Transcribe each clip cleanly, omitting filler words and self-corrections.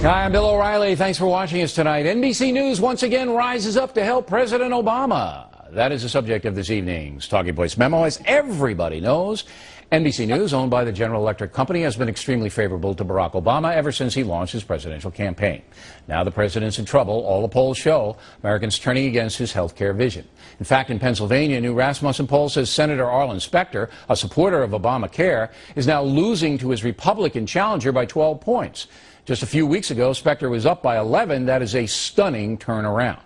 Hi, I'm Bill O'Reilly. Thanks for watching us tonight. NBC News once again rises up to help President Obama. That is the subject of this evening's Talking Points memo. As everybody knows, NBC News, owned by the General Electric Company, has been extremely favorable to Barack Obama ever since he launched his presidential campaign. Now the president's in trouble. All the polls show Americans turning against his health care vision. In fact, in Pennsylvania, a new Rasmussen poll says Senator Arlen Specter, a supporter of Obamacare, is now losing to his Republican challenger by 12 points. Just a few weeks ago, Specter was up by 11. That is a stunning turnaround.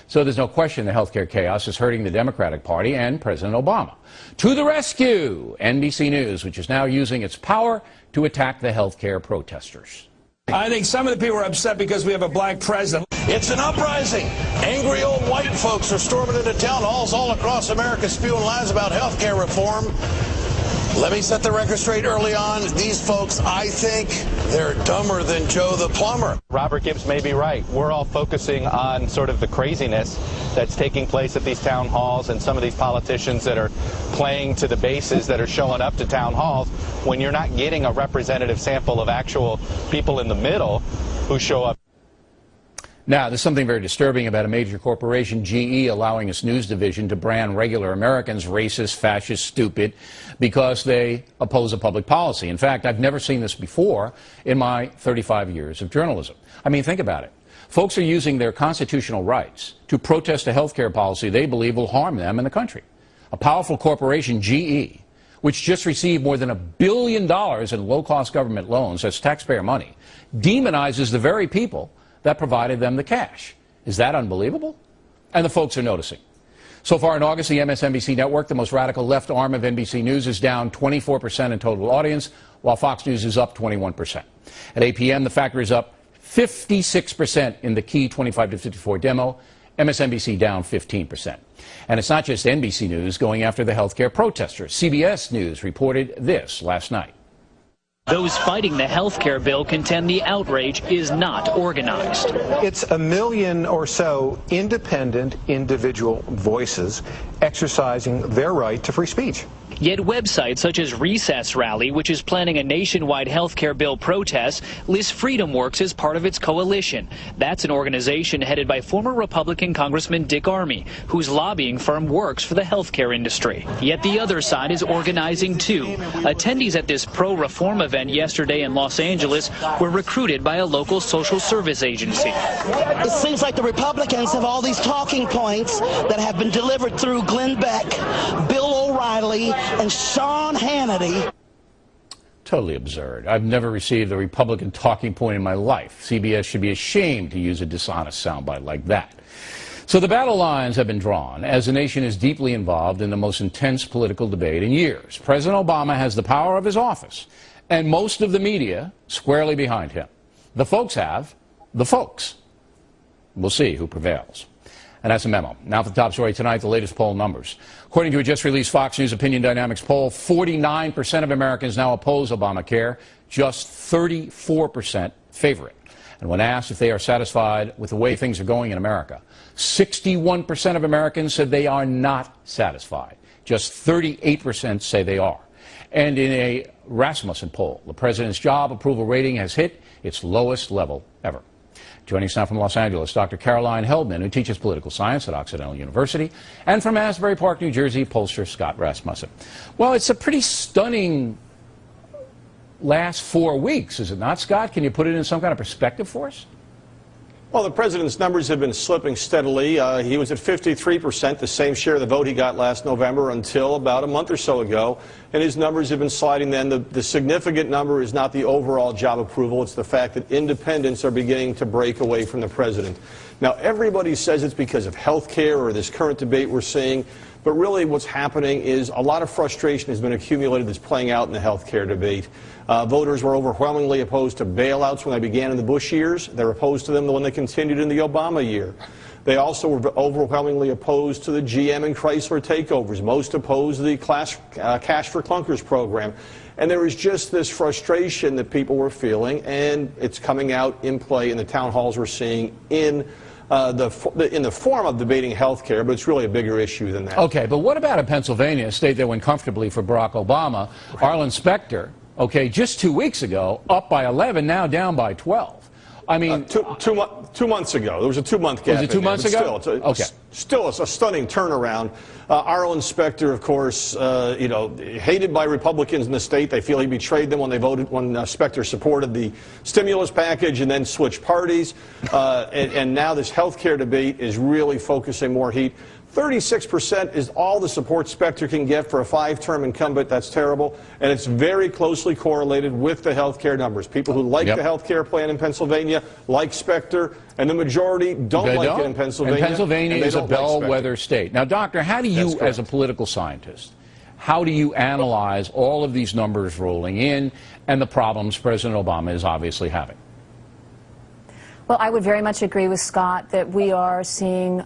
So there's no question the healthcare chaos is hurting the Democratic Party and President Obama. To the rescue, NBC News, which is now using its power to attack the healthcare protesters. I think some of the people are upset because we have a black president. It's an uprising. Angry old white folks are storming into town halls all across America spewing lies about health care reform. Let me set the record straight early on. These folks, I think, they're dumber than Joe the plumber. Robert Gibbs may be right. We're all focusing on sort of the craziness that's taking place at these town halls and some of these politicians that are playing to the bases that are showing up to town halls when you're not getting a representative sample of actual people in the middle who show up. Now, there's something very disturbing about a major corporation, GE, allowing its news division to brand regular Americans racist, fascist, stupid, because they oppose a public policy. In fact, I've never seen this before in my 35 years of journalism. I mean, think about it. Folks are using their constitutional rights to protest a health care policy they believe will harm them and the country. A powerful corporation, GE, which just received more than $1 billion in low-cost government loans, that's taxpayer money, demonizes the very people that provided them the cash. Is that unbelievable? And the folks are noticing. So far in August, the MSNBC network, the most radical left arm of NBC News, is down 24% in total audience, while Fox News is up 21%. At 8 p.m., the factor is up 56% in the key 25 to 54 demo, MSNBC down 15%. And it's not just NBC News going after the healthcare protesters. CBS News reported this last night. Those fighting the health care bill contend the outrage is not organized. It's 1 million or so independent individual voices exercising their right to free speech. Yet websites such as Recess Rally, which is planning a nationwide health care bill protest, lists FreedomWorks as part of its coalition. That's an organization headed by former Republican Congressman Dick Armey, whose lobbying firm works for the health care industry. Yet the other side is organizing too. Attendees at this pro-reform event yesterday in Los Angeles were recruited by a local social service agency. It seems like the Republicans have all these talking points that have been delivered through Glenn Beck, Bill O'Reilly, and Sean Hannity. Totally absurd. I've never received a Republican talking point in my life. CBS should be ashamed to use a dishonest soundbite like that. So the battle lines have been drawn as the nation is deeply involved in the most intense political debate in years. President Obama has the power of his office and most of the media squarely behind him. The folks have the folks. We'll see who prevails. And that's a memo. Now for the top story tonight, the latest poll numbers. According to a just-released Fox News Opinion Dynamics poll, 49% of Americans now oppose Obamacare, just 34% favor it. And when asked if they are satisfied with the way things are going in America, 61% of Americans said they are not satisfied. Just 38% say they are. And in a Rasmussen poll, the president's job approval rating has hit its lowest level ever. Joining us now from Los Angeles, Dr. Caroline Heldman, who teaches political science at Occidental University, and from Asbury Park, New Jersey, pollster Scott Rasmussen. Well, it's a pretty stunning last 4 weeks, is it not, Scott? Can you put it in some kind of perspective for us? Well, the president's numbers have been slipping steadily. He was at 53%, the same share of the vote he got last November until about a month or so ago. And his numbers have been sliding then. The significant number is not the overall job approval. It's the fact that independents are beginning to break away from the president. Now, everybody says it's because of health care or this current debate we're seeing. But really what's happening is a lot of frustration has been accumulated that's playing out in the health care debate. Voters were overwhelmingly opposed to bailouts when they began in the Bush years. They're opposed to them when they continued in the Obama year. They also were overwhelmingly opposed to the GM and Chrysler takeovers. Most opposed to the Cash for Clunkers program. And there was just this frustration that people were feeling, and it's coming out in play in the town halls we're seeing in the form of debating health care, but it's really a bigger issue than that. Okay, but what about in Pennsylvania, a state that went comfortably for Barack Obama? Arlen Specter, okay, just 2 weeks ago, up by 11, now down by 12. I mean, 2 months ago. There was a 2-month gap. Was it 2 months ago? Still a stunning turnaround. Our own inspector, of course, hated by Republicans in the state. They feel he betrayed them when they voted, when Specter supported the stimulus package and then switched parties. And now this health care debate is really focusing more heat. 36% is all the support Specter can get for a 5-term incumbent. That's terrible. And it's very closely correlated with the health care numbers. People who like the health care plan in Pennsylvania like Specter, and the majority don't like it in Pennsylvania. And Pennsylvania is a bellwether state. Now, Doctor, how do you, as a political scientist, how do you analyze all of these numbers rolling in and the problems President Obama is obviously having? Well, I would very much agree with Scott that we are seeing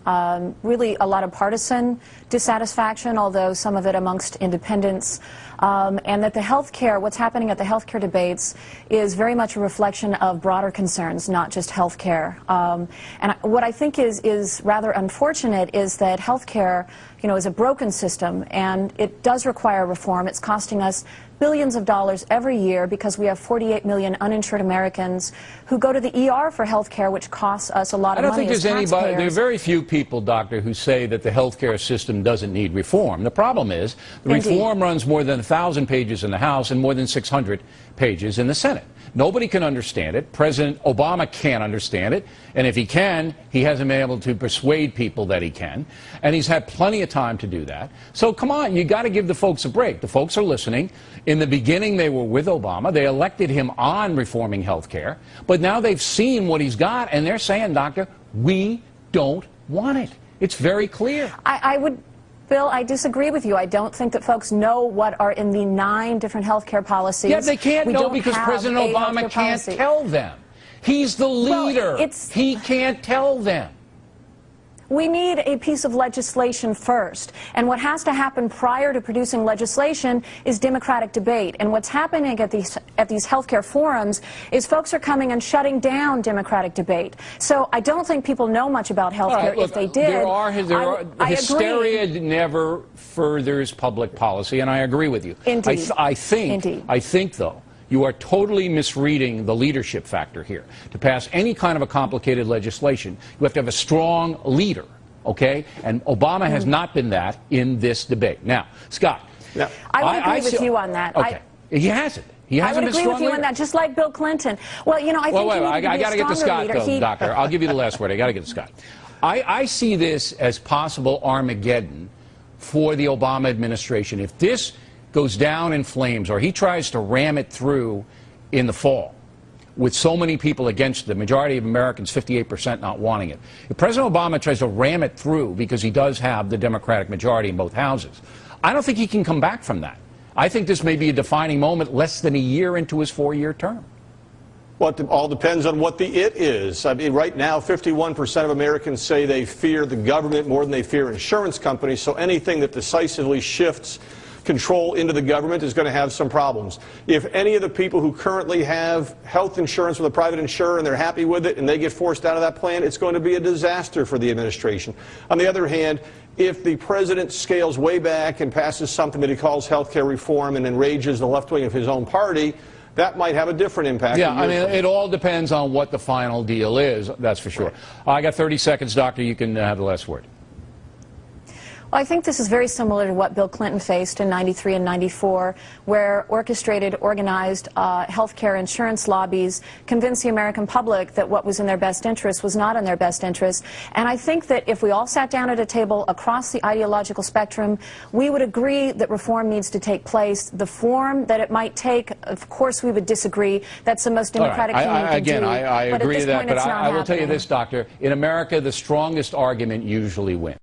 really a lot of partisan dissatisfaction, although some of it amongst independents, and that the healthcare, what's happening at the healthcare debates is very much a reflection of broader concerns, not just healthcare. And what I think is rather unfortunate is that healthcare, is a broken system, and it does require reform. It's costing us billions of dollars every year because we have 48 million uninsured Americans who go to the ER for health care, which costs us a lot of money. I don't think there's anybody, there are very few people, Doctor, who say that the health care system doesn't need reform. The problem is the reform runs more than 1,000 pages in the House and more than 600 pages in the Senate. Nobody can understand it. President Obama can't understand it. And if he can, he hasn't been able to persuade people that he can. And he's had plenty of time to do that. So come on, you got to give the folks a break. The folks are listening. In the beginning, they were with Obama. They elected him on reforming health care. But now they've seen what he's got, and they're saying, Doctor, we don't want it. It's very clear. Bill, I disagree with you. I don't think that folks know what are in the 9 different health care policies. Yeah, they can't know because President Obama can't tell them. He's the leader. Well, he can't tell them. We need a piece of legislation first. And what has to happen prior to producing legislation is democratic debate. And what's happening at these healthcare forums is folks are coming and shutting down democratic debate. So I don't think people know much about healthcare. If they did, hysteria never furthers public policy, and I agree with you. Indeed. I think, though, you are totally misreading the leadership factor here. To pass any kind of a complicated legislation, you have to have a strong leader, okay? And Obama has not been that in this debate. Now, Scott. I would agree with you on that. Okay. He hasn't. He hasn't been strong. I would agree with you on that, just like Bill Clinton. Well, I think I got to get to Scott, though, Doctor. I'll give you the last word. I got to get to Scott. I see this as possible Armageddon for the Obama administration. If this goes down in flames, or he tries to ram it through in the fall with so many people against the majority of Americans, 58% not wanting it. If President Obama tries to ram it through because he does have the Democratic majority in both houses, I don't think he can come back from that. I think this may be a defining moment less than a year into his 4-year term. Well, it all depends on what the it is. I mean, right now, 51% of Americans say they fear the government more than they fear insurance companies, so anything that decisively shifts control into the government is going to have some problems. If any of the people who currently have health insurance with a private insurer and they're happy with it and they get forced out of that plan, it's going to be a disaster for the administration. On the other hand, if the president scales way back and passes something that he calls health care reform and enrages the left wing of his own party, that might have a different impact. Yeah, I mean, it all depends on what the final deal is, that's for sure. I got 30 seconds, Doctor. You can have the last word. Well, I think this is very similar to what Bill Clinton faced in '93 and '94, where orchestrated, organized health care insurance lobbies convinced the American public that what was in their best interest was not in their best interest. And I think that if we all sat down at a table across the ideological spectrum, we would agree that reform needs to take place. The form that it might take, of course, we would disagree. That's the most democratic thing we can do. Again, I agree with that, but I will tell you this, Doctor. In America, the strongest argument usually wins.